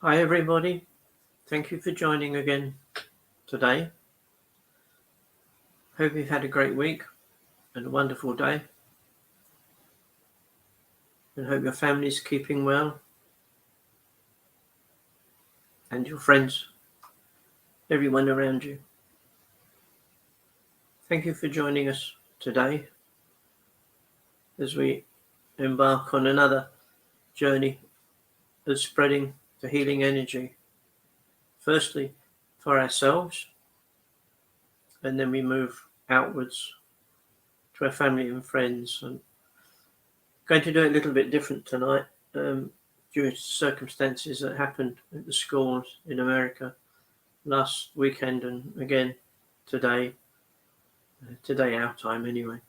Hi everybody, thank you for joining again today. Hope you've had a great week and a wonderful day, and hope your family's keeping well and your friends, everyone around you. Thank you for joining us today as we embark on another journey of spreading the healing energy, firstly for ourselves, and then we move outwards to our family and friends. I'm going to do it a little bit different tonight due to circumstances that happened at the schools in America last weekend and again today our time anyway.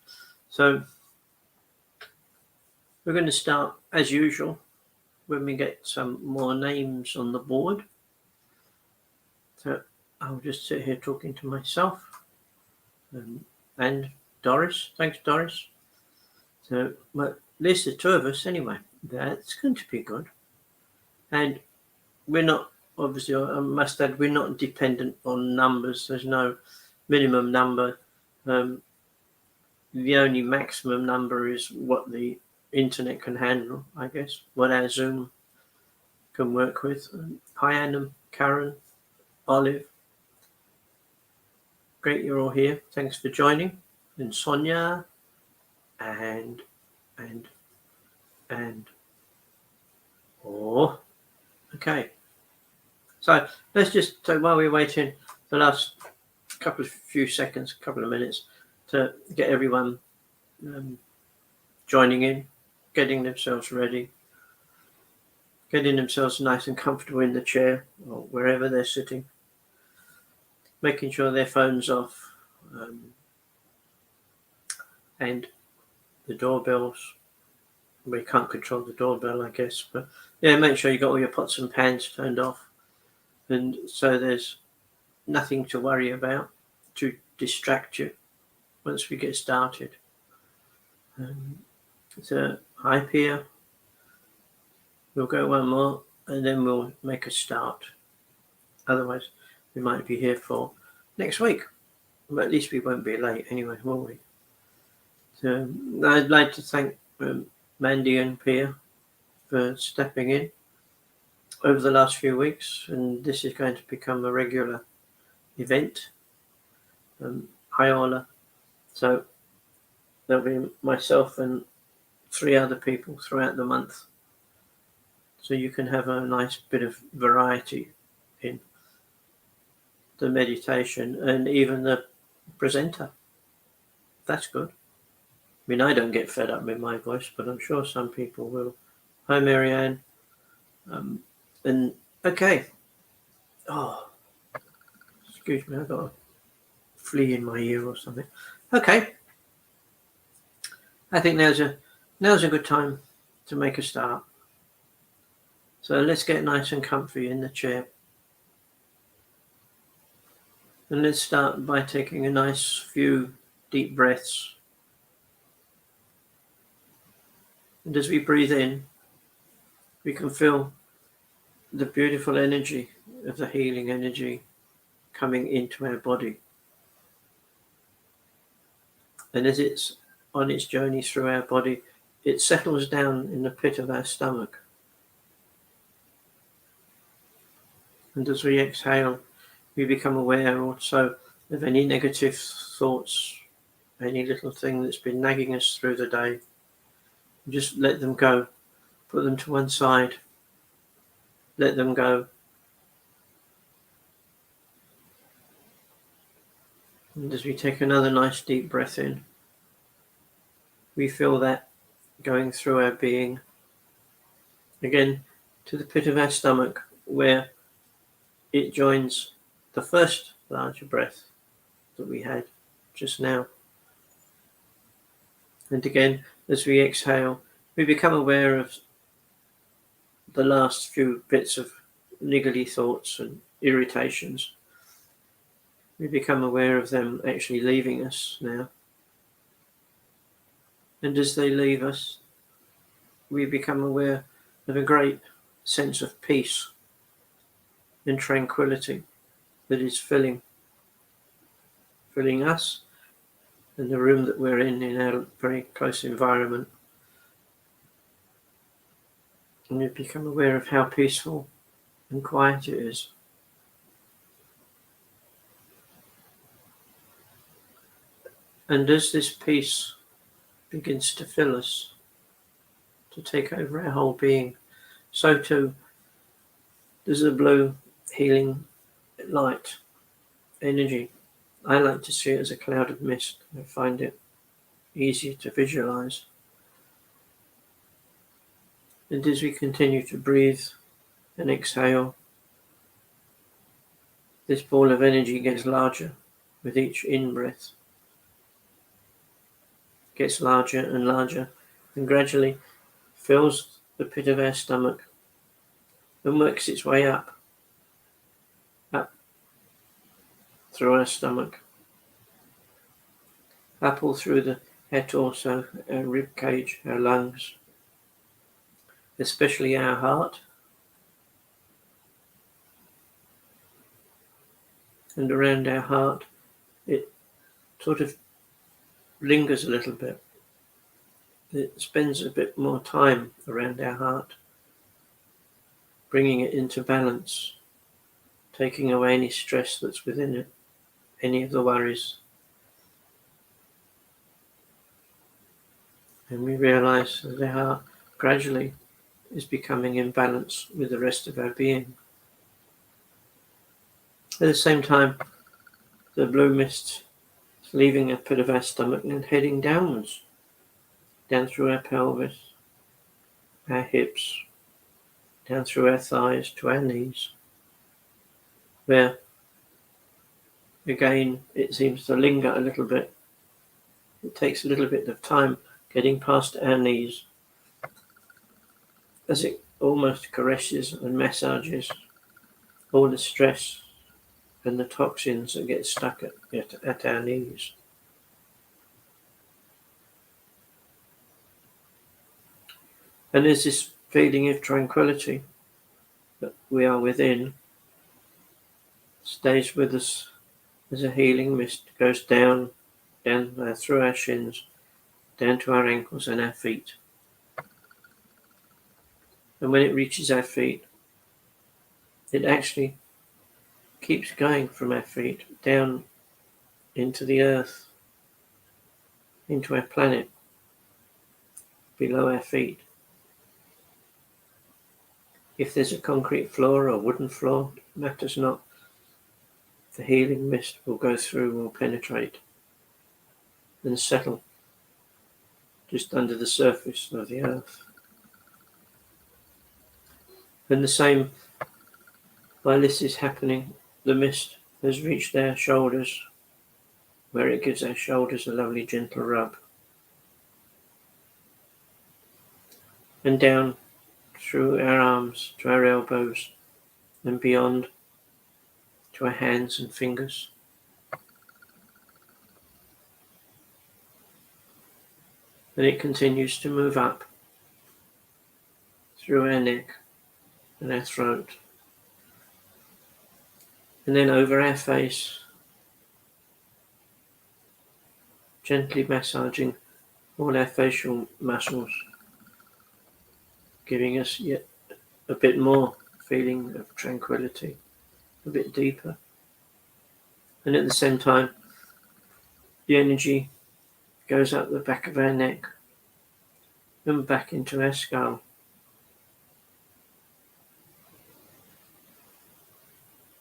So we're going to start as usual when we get some more names on the board. So I'll just sit here talking to myself and Doris. Thanks, Doris. So at least the two of us anyway. That's going to be good. And we're not, obviously, I must add, we're not dependent on numbers. There's no minimum number. The only maximum number is what the internet can handle, I guess, what our Zoom can work with. Hi, Annam, Karen, Olive. Great you're all here. Thanks for joining. And Sonia and okay. So let's just, so while we're waiting the last couple of minutes to get everyone joining in, getting themselves ready, getting themselves nice and comfortable in the chair or wherever they're sitting, making sure their phone's off, and the doorbells. We can't control the doorbell, I guess, but yeah, make sure you got all your pots and pans turned off, and so there's nothing to worry about to distract you once we get started. So hi, Pia. We'll go one more and then we'll make a start. Otherwise, we might be here for next week. But at least we won't be late anyway, will we? So I'd like to thank Mandy and Pia for stepping in over the last few weeks, and this is going to become a regular event. Hi, Ola. So there'll be myself and 3 other people throughout the month. So you can have a nice bit of variety in the meditation and even the presenter. That's good. I mean, I don't get fed up with my voice, but I'm sure some people will. Hi, Marianne. And okay. Oh, excuse me, I got a flea in my ear or something. Okay. I think now's a good time to make a start. So let's get nice and comfy in the chair. And let's start by taking a nice few deep breaths. And as we breathe in, we can feel the beautiful energy of the healing energy coming into our body. And as it's on its journey through our body, it settles down in the pit of our stomach. And as we exhale, we become aware also of any negative thoughts, any little thing that's been nagging us through the day. Just let them go. Put them to one side. Let them go. And as we take another nice deep breath in, we feel that going through our being, again, to the pit of our stomach, where it joins the first larger breath that we had just now. And again, as we exhale, we become aware of the last few bits of niggly thoughts and irritations. We become aware of them actually leaving us now. And as they leave us, we become aware of a great sense of peace and tranquility that is filling us and the room that we're in our very close environment. And we become aware of how peaceful and quiet it is. And as this peace begins to fill us, to take over our whole being, so too does the blue healing light energy. I like to see it as a cloud of mist. I find it easier to visualize. And as we continue to breathe and exhale, this ball of energy gets larger with each in-breath. Gets larger and larger, and gradually fills the pit of our stomach and works its way up through our stomach, up all through our torso, our rib cage, our lungs, especially our heart, and around our heart it sort of lingers a little bit. It spends a bit more time around our heart, bringing it into balance, taking away any stress that's within it, any of the worries. And we realize that our heart gradually is becoming in balance with the rest of our being. At the same time, the blue mist is leaving a pit of our stomach and heading downwards, down through our pelvis, our hips, down through our thighs to our knees, where again it seems to linger a little bit. It takes a little bit of time getting past our knees as it almost caresses and massages all the stress and the toxins that get stuck at our knees. And there's this feeling of tranquility that we are within, stays with us as a healing mist goes down through our shins, down to our ankles and our feet. And when it reaches our feet, it actually keeps going from our feet down into the earth, into our planet, below our feet. If there's a concrete floor or wooden floor, it matters not. The healing mist will go through, will penetrate, and settle just under the surface of the earth. And the same, while this is happening, the mist has reached our shoulders, where it gives our shoulders a lovely gentle rub. And down through our arms to our elbows and beyond to our hands and fingers. And it continues to move up through our neck and our throat, and then over our face, gently massaging all our facial muscles, giving us yet a bit more feeling of tranquility, a bit deeper. And at the same time, the energy goes up the back of our neck and back into our skull.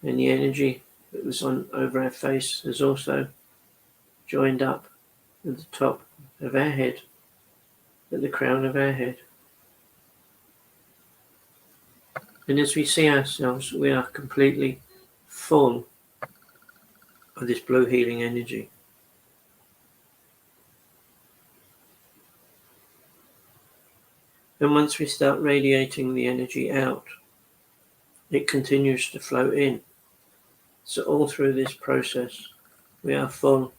And the energy that was over our face has also joined up at the top of our head, at the crown of our head. And as we see ourselves, we are completely full of this blue healing energy. And once we start radiating the energy out, it continues to flow in. So all through this process, we are full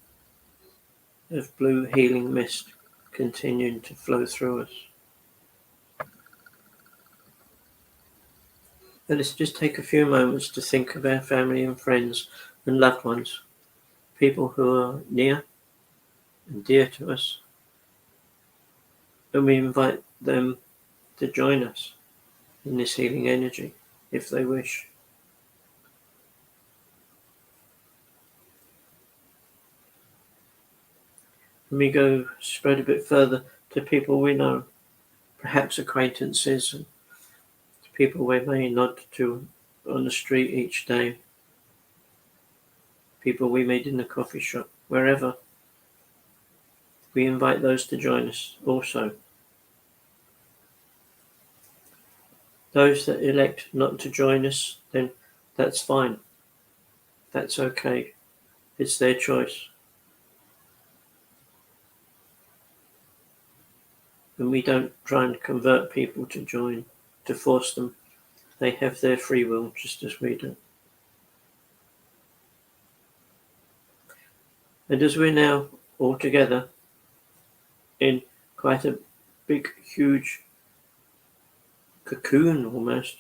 of blue healing mist continuing to flow through us. Let us just take a few moments to think of our family and friends and loved ones, people who are near and dear to us, and we invite them to join us in this healing energy, if they wish. And we go spread a bit further to people we know, perhaps acquaintances, and to people we may nod to on the street each day, people we meet in the coffee shop, wherever. We invite those to join us also. Those that elect not to join us, then that's fine. That's okay. It's their choice. And we don't try and convert people to join, to force them. They have their free will just as we do. And as we're now all together in quite a big, huge cocoon almost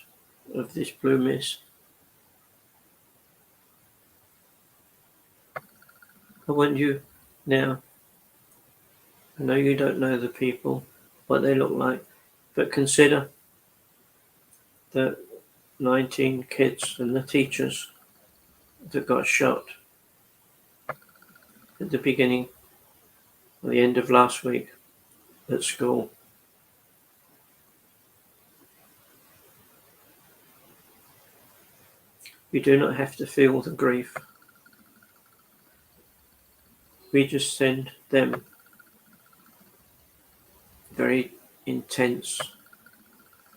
of this blue mist, I want you now, I know you don't know the people, what they look like, but consider the 19 kids and the teachers that got shot at the beginning or the end of last week at school. We do not have to feel the grief. We just send them very intense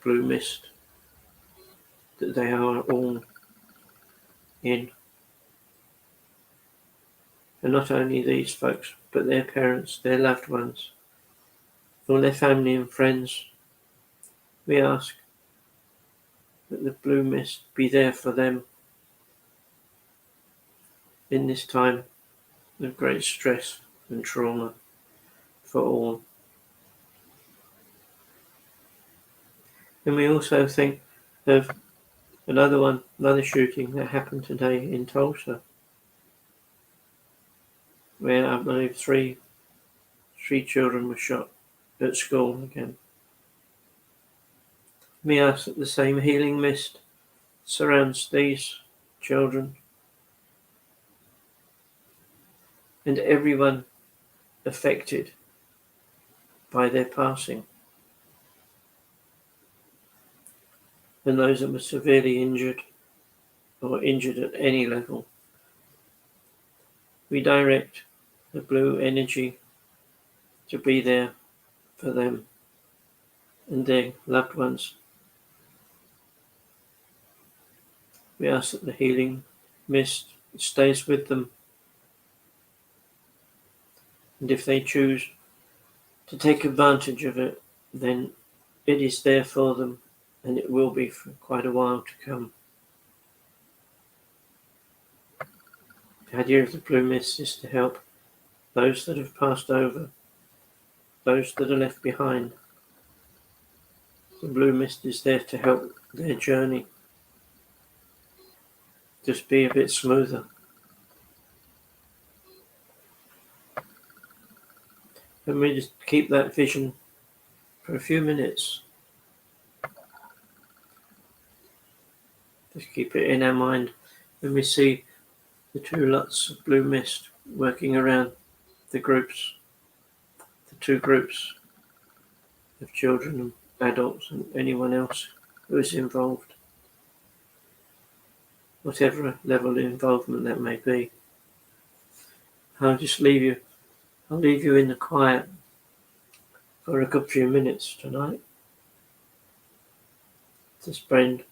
blue mist that they are all in. And not only these folks, but their parents, their loved ones, all their family and friends. We ask that the blue mist be there for them in this time of great stress and trauma for all. And we also think of another shooting that happened today in Tulsa, where I believe three children were shot at school again. We ask that the same healing mist surrounds these children and everyone affected by their passing, and those that were severely injured or injured at any level. We direct the blue energy to be there for them and their loved ones. We ask that the healing mist stays with them, and if they choose to take advantage of it, then it is there for them, and it will be for quite a while to come. The idea of the blue mist is to help those that have passed over, those that are left behind. The blue mist is there to help their journey just be a bit smoother. And we just keep that vision for a few minutes. Just keep it in our mind when we see the two lots of blue mist working around the groups, the two groups of children and adults and anyone else who is involved, whatever level of involvement that may be. I'll leave you in the quiet for a good few minutes tonight to spend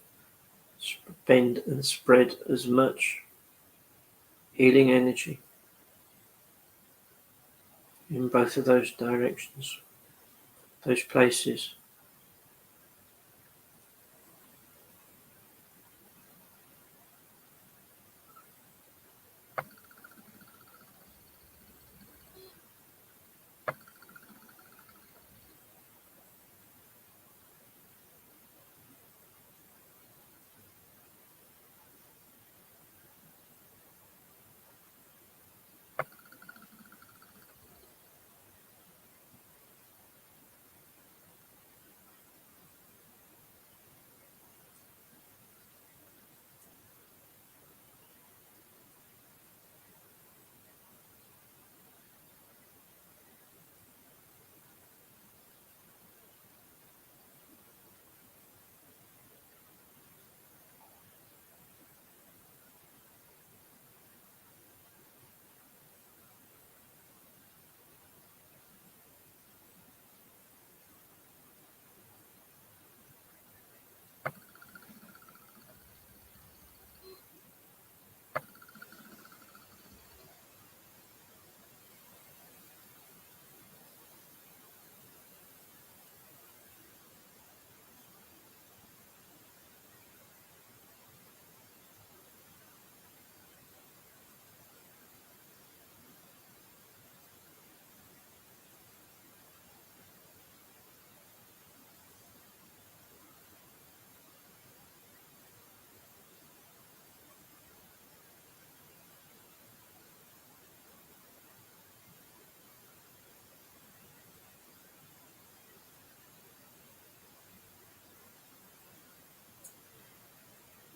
and spread as much healing energy in both of those directions, those places.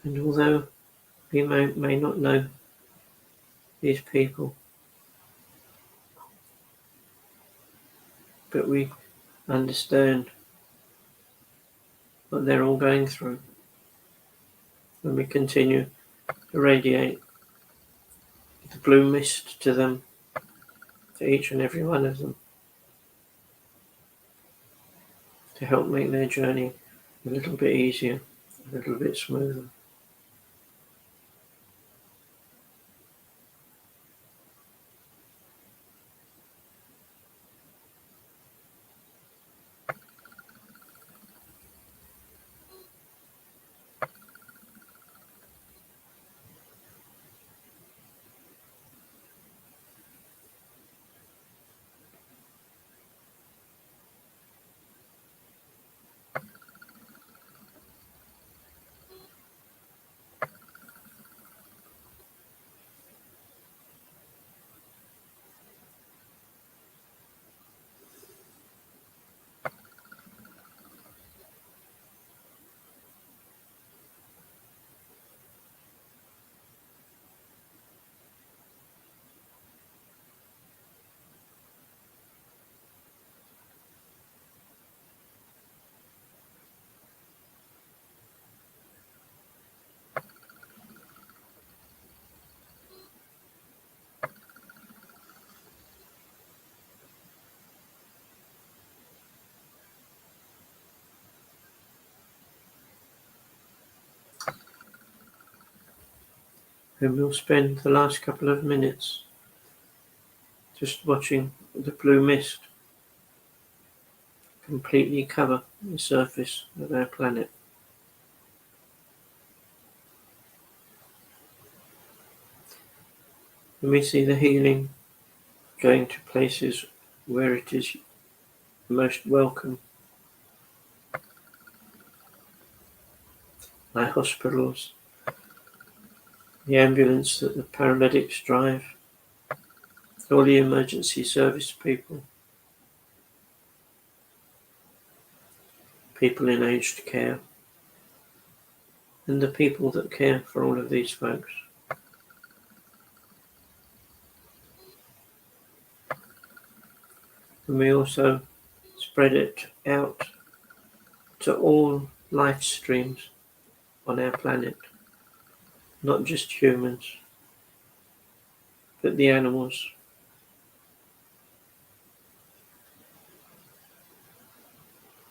And although we may not know these people, but we understand what they're all going through, and we continue to radiate the blue mist to them, to each and every one of them, to help make their journey a little bit easier, a little bit smoother. And we'll spend the last couple of minutes just watching the blue mist completely cover the surface of our planet. And we see the healing going to places where it is most welcome, like hospitals, the ambulance that the paramedics drive, all the emergency service people, people in aged care, and the people that care for all of these folks. And we also spread it out to all life streams on our planet, not just humans, but the animals,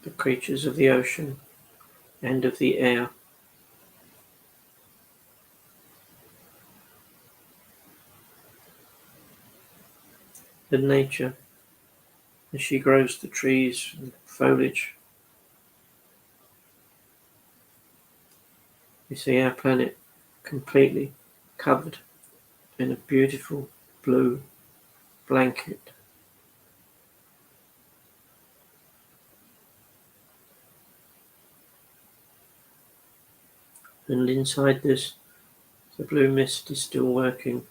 the creatures of the ocean and of the air. And nature, as she grows the trees and foliage. We see our planet completely covered in a beautiful blue blanket. And inside this, the blue mist is still working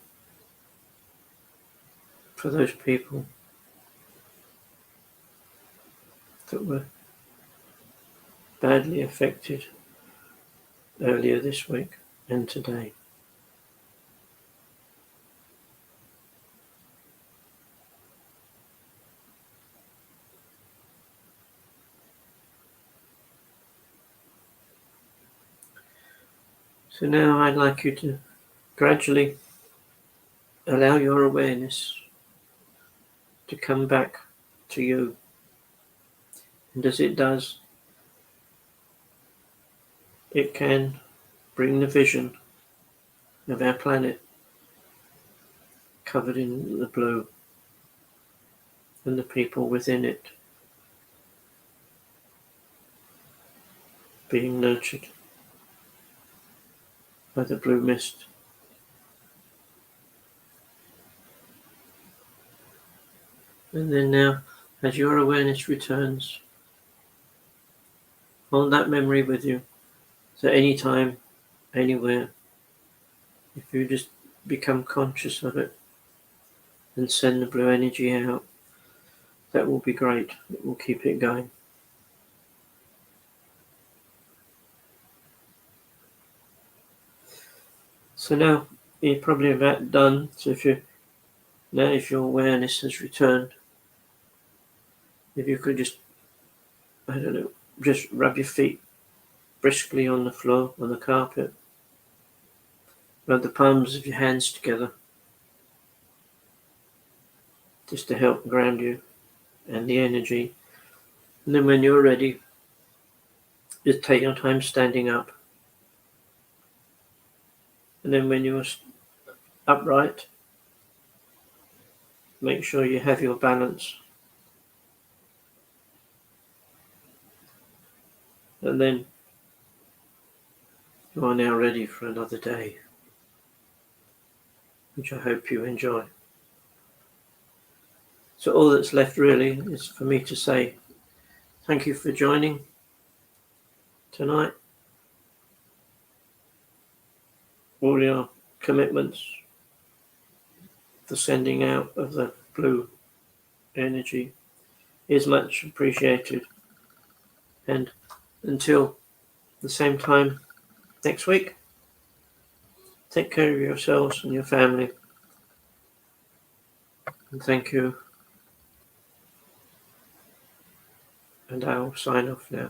for those people that were badly affected earlier this week and today. So now I'd like you to gradually allow your awareness to come back to you. And as it does, it can bring the vision of our planet covered in the blue and the people within it being nurtured by the blue mist. And then now, as your awareness returns, hold that memory with you. So anytime, anywhere, if you just become conscious of it and send the blue energy out, that will be great. It will keep it going. So now you're probably about done. So if your awareness has returned, if you could just, I don't know, just rub your feet briskly on the floor, on the carpet. Rub the palms of your hands together, just to help ground you and the energy. And then when you're ready, just take your time standing up. And then when you're upright, make sure you have your balance. And then you are now ready for another day, which I hope you enjoy. So all that's left really is for me to say thank you for joining tonight. All your commitments, the sending out of the blue energy is much appreciated. And until the same time next week, take care of yourselves and your family. And thank you. And I'll sign off now.